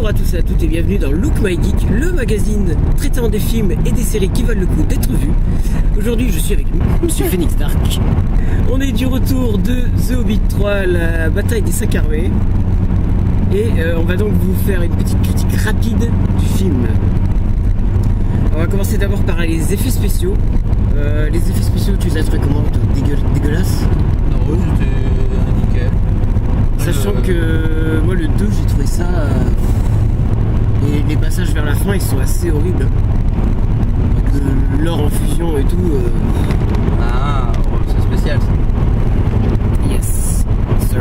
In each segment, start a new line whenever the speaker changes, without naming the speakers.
Bonjour à tous et à toutes et bienvenue dans Look My Geek, le magazine traitant des films et des séries qui valent le coup d'être vus. Aujourd'hui je suis avec Monsieur Phoenix Dark. On est du retour de The Hobbit 3, la bataille des 5 armées. Et on va donc vous faire une petite critique rapide du film. On va commencer d'abord par les effets spéciaux. Les effets spéciaux, tu les as trouvés comment? Dégueulasse?
Non, c'était nickel.
Sachant que moi le 2 j'ai trouvé ça et les passages vers la fin ils sont assez horribles. L'or en fusion et tout.
Ah, c'est spécial ça.
Yes, sir.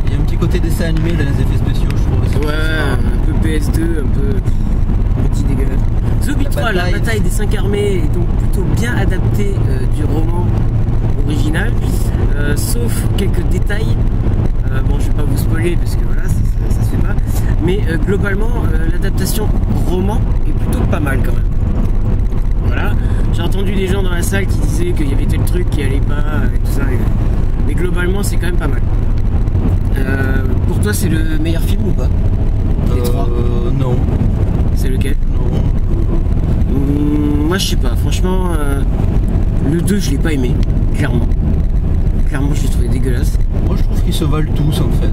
Il y a un petit côté dessin animé dans les effets spéciaux, je trouve aussi.
Ouais, un peu PS2, un peu petit dégueulasse. The Hobbit 3, la bataille des 5 armées est donc plutôt bien adaptée du roman original, sauf quelques détails. Bon, je vais pas vous spoiler parce que voilà, ça se fait pas. Mais globalement, l'adaptation roman est plutôt pas mal quand même. Voilà, j'ai entendu des gens dans la salle qui disaient qu'il y avait tel truc qui allait pas et tout ça. Mais globalement, c'est quand même pas mal. Pour toi, c'est le meilleur film ou pas? Les trois?
Non.
C'est lequel?
Non.
Moi, je sais pas. Franchement, le 2, je l'ai pas aimé, clairement. Clairement, je l'ai trouvé dégueulasse.
Moi, je trouve qu'ils se valent tous en fait.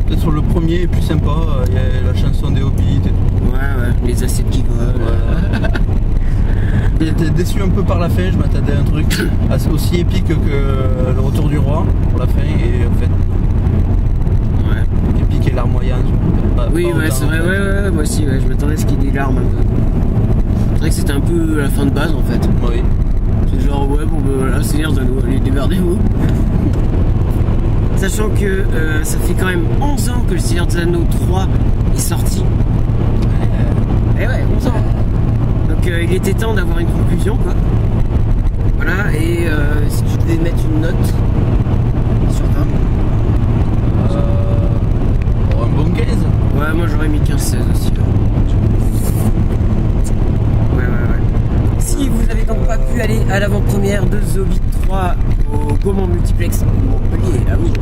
Peut-être sur le premier est plus sympa, il y a la chanson des Hobbits et tout.
Ouais, les assiettes qui volent.
J'étais déçu un peu par la fin, je m'attendais à un truc aussi épique que le retour du roi pour la fin et en fait. Ouais. Épique et larmoyant.
Oui, ouais, c'est vrai, ouais, moi aussi, ouais, je m'attendais à ce qu'il y ait des larmes un peu. C'est vrai que c'était un peu la fin de base en fait.
Oui.
C'est genre, ouais, bon, bah voilà, Seigneur des Anneaux, allez, démerdez-vous. Sachant que ça fait quand même 11 ans que le Seigneur des Anneaux 3 est sorti. Et ouais, 11 ans. Donc il était temps d'avoir une conclusion, quoi. Voilà, et si tu devais mettre une note sur 20,
un bon 15.
Ouais, moi j'aurais mis 15-16 aussi. Ouais. Si vous n'avez donc pas pu aller à l'avant-première de The Hobbit 3 au Gaumont Multiplex Montpellier, ah oui,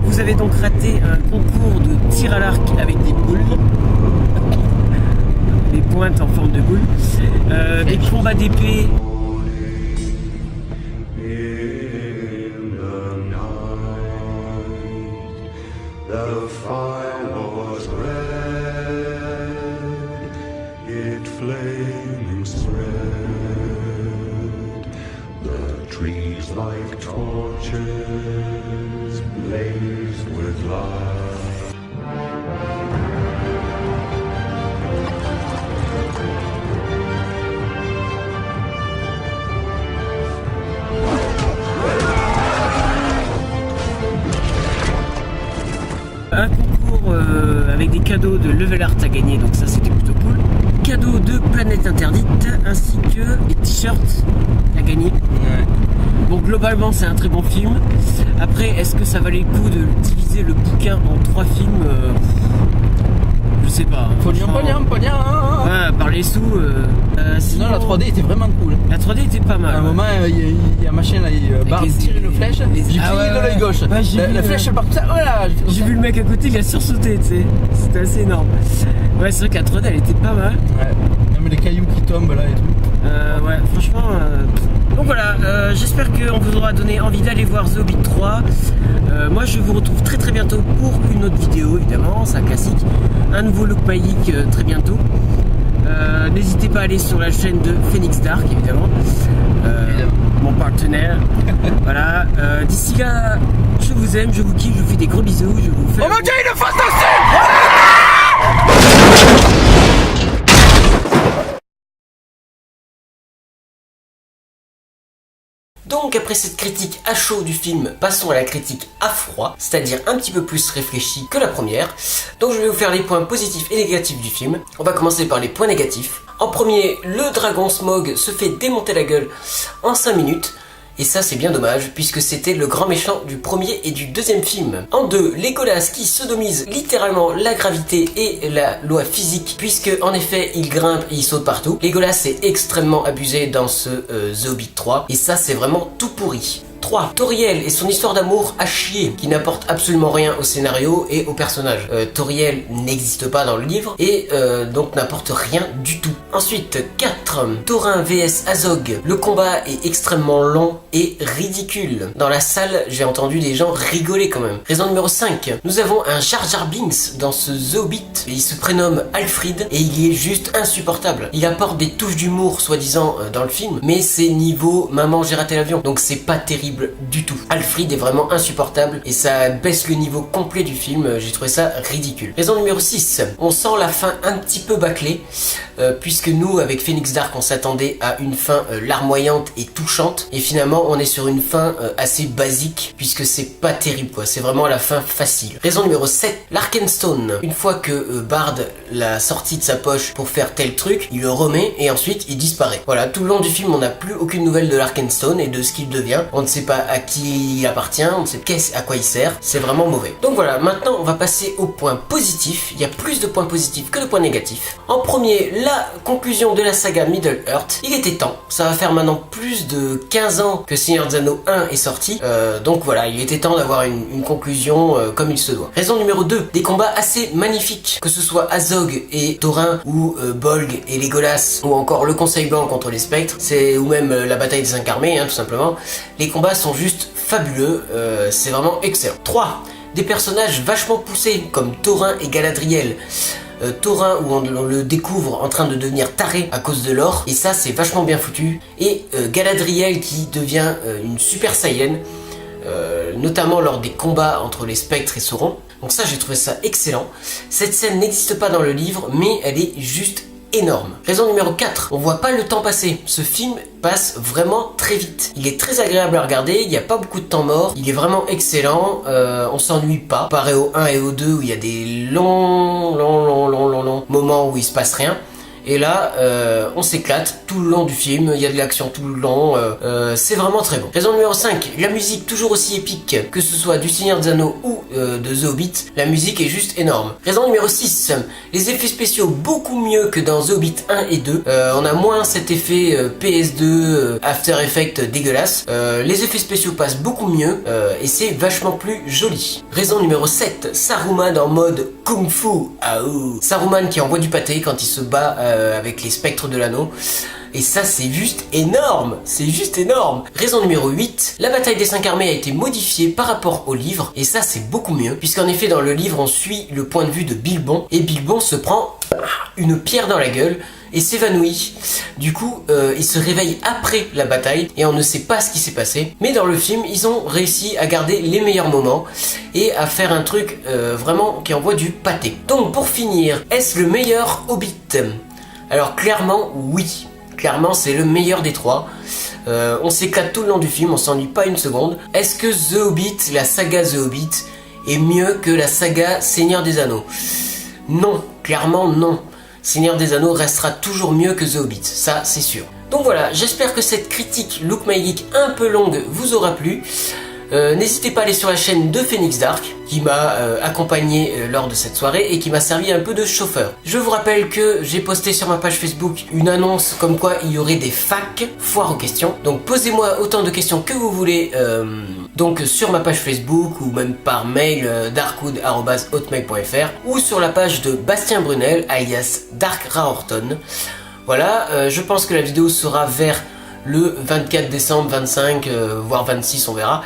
vous avez donc raté un concours de tir à l'arc avec des boules. Des pointes en forme de boule. Des combats d'épée.
The fire was red, it flaming spread, the trees like torches blazed with light.
Un concours avec des cadeaux de level art à gagner, donc ça c'était plutôt cool. Cadeaux de Planète Interdite ainsi que des t-shirts à gagner.
Ouais.
Bon, globalement c'est un très bon film. Après, est-ce que ça valait le coup de diviser le bouquin en 3 films? Je sais pas.
Pognon.
Ouais, par les sous.
Sinon, la 3D était vraiment cool.
La 3D était pas mal.
À un moment, il y a un machin là, il tire une flèche, j'ai pris de l'œil gauche. La flèche elle part comme ça, voilà.
J'ai vu le mec à côté, il a sursauté, tu sais. C'était assez énorme. Ouais, c'est vrai que la 3D elle était pas mal.
Ouais, même les cailloux qui tombent là et tout.
Ouais, franchement. Donc voilà, j'espère qu'on vous aura donné envie d'aller voir The Hobbit 3. Moi je vous retrouve très bientôt pour une autre vidéo, évidemment, c'est un classique. Un nouveau Look My Geek très bientôt. N'hésitez pas à aller sur la chaîne de Phoenix Dark, évidemment. Mon partenaire. Voilà. D'ici là, je vous aime, je vous kiffe, je vous fais des gros bisous. Je vous fais.
Oh mon dieu, il le faut
Donc après cette critique à chaud du film, passons à la critique à froid, c'est-à-dire un petit peu plus réfléchie que la première. Donc je vais vous faire les points positifs et négatifs du film. On va commencer par les points négatifs. En premier, le dragon Smaug se fait démonter la gueule en 5 minutes. Et ça c'est bien dommage puisque c'était le grand méchant du premier et du deuxième film. En deux, Legolas qui sodomise littéralement la gravité et la loi physique puisque en effet il grimpe et il saute partout. Legolas est extrêmement abusé dans ce The Hobbit 3 et ça c'est vraiment tout pourri. 3. Toriel et son histoire d'amour à chier, qui n'apporte absolument rien au scénario et au personnage. Toriel n'existe pas dans le livre et donc n'apporte rien du tout. Ensuite, 4. Thorin vs Azog. Le combat est extrêmement long et ridicule. Dans la salle, j'ai entendu des gens rigoler quand même. Raison numéro 5. Nous avons un Jar Jar Binks dans ce The Hobbit. Il se prénomme Alfred et il est juste insupportable. Il apporte des touches d'humour soi-disant dans le film, mais c'est niveau maman j'ai raté l'avion, donc c'est pas terrible du tout. Alfred est vraiment insupportable et ça baisse le niveau complet du film. J'ai trouvé ça ridicule. Raison numéro 6. On sent la fin un petit peu bâclée, puisque nous avec Phoenix Dark on s'attendait à une fin larmoyante et touchante, et finalement on est sur une fin assez basique, puisque c'est pas terrible quoi, c'est vraiment la fin facile. Raison numéro 7. L'Arkenstone. Une fois que Bard l'a sorti de sa poche pour faire tel truc, il le remet et ensuite il disparaît. Voilà, tout le long du film on n'a plus aucune nouvelle de l'Arkenstone et de ce qu'il devient. On ne sait pas à qui il appartient, on ne sait à quoi il sert, c'est vraiment mauvais. Donc voilà, maintenant on va passer aux points positifs. Il y a plus de points positifs que de points négatifs. En premier, la conclusion de la saga Middle-earth. Il était temps, ça va faire maintenant plus de 15 ans que Seigneur des Anneaux 1 est sorti, donc voilà, il était temps d'avoir une conclusion comme il se doit. Raison numéro 2, des combats assez magnifiques, que ce soit Azog et Thorin, ou Bolg et Legolas, ou encore le Conseil Blanc contre les Spectres, ou même la bataille des 5 armées, tout simplement. Les combats sont juste fabuleux, c'est vraiment excellent. 3. Des personnages vachement poussés, comme Thorin et Galadriel. Thorin où on le découvre en train de devenir taré à cause de l'or, et ça c'est vachement bien foutu. Et Galadriel qui devient une super Saiyan, notamment lors des combats entre les spectres et Sauron. Donc ça j'ai trouvé ça excellent. Cette scène n'existe pas dans le livre, mais elle est juste énorme. Raison numéro 4, on voit pas le temps passer. Ce film passe vraiment très vite. Il est très agréable à regarder, il n'y a pas beaucoup de temps mort, il est vraiment excellent, on s'ennuie pas. Comparé au 1 et au 2 où il y a des longs moments où il se passe rien. Et là, on s'éclate tout le long du film, il y a de l'action tout le long, c'est vraiment très bon. Raison numéro 5, la musique toujours aussi épique, que ce soit du Seigneur des Anneaux ou de The Hobbit, la musique est juste énorme. Raison numéro 6, les effets spéciaux beaucoup mieux que dans The Hobbit 1 et 2, on a moins cet effet PS2, After Effects dégueulasse, les effets spéciaux passent beaucoup mieux, et c'est vachement plus joli. Raison numéro 7, Saruman en mode Kung Fu, Saruman qui envoie du pâté quand il se bat avec les spectres de l'anneau. Et ça c'est juste énorme, c'est juste énorme. Raison numéro 8, la bataille des 5 armées a été modifiée par rapport au livre, et ça c'est beaucoup mieux, puisqu'en effet dans le livre on suit le point de vue de Bilbon, et Bilbon se prend une pierre dans la gueule et s'évanouit. Du coup, il se réveille après la bataille et on ne sait pas ce qui s'est passé. Mais dans le film, ils ont réussi à garder les meilleurs moments et à faire un truc vraiment qui envoie du pâté. Donc pour finir, est-ce le meilleur Hobbit? Alors clairement, oui. Clairement, c'est le meilleur des trois. On s'éclate tout le long du film, on s'ennuie pas une seconde. Est-ce que The Hobbit, la saga The Hobbit, est mieux que la saga Seigneur des Anneaux? Non, clairement non. Seigneur des Anneaux restera toujours mieux que The Hobbit, ça c'est sûr. Donc voilà, j'espère que cette critique Look My Geek un peu longue vous aura plu. N'hésitez pas à aller sur la chaîne de Phoenix Dark qui m'a accompagné lors de cette soirée et qui m'a servi un peu de chauffeur. Je vous rappelle que j'ai posté sur ma page Facebook une annonce comme quoi il y aurait des facs, foire aux questions. Donc posez-moi autant de questions que vous voulez donc sur ma page Facebook ou même par mail darkwood@hotmail.fr ou sur la page de Bastien Brunel alias Dark Raorton. Voilà, je pense que la vidéo sera vers le 24 décembre, 25, voire 26, on verra.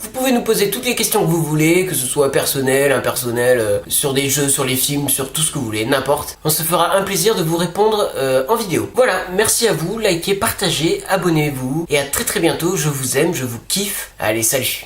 Vous pouvez nous poser toutes les questions que vous voulez, que ce soit personnel, impersonnel, sur des jeux, sur les films, sur tout ce que vous voulez, n'importe. On se fera un plaisir de vous répondre en vidéo. Voilà, merci à vous, likez, partagez, abonnez-vous, et à très bientôt, je vous aime, je vous kiffe. Allez, salut!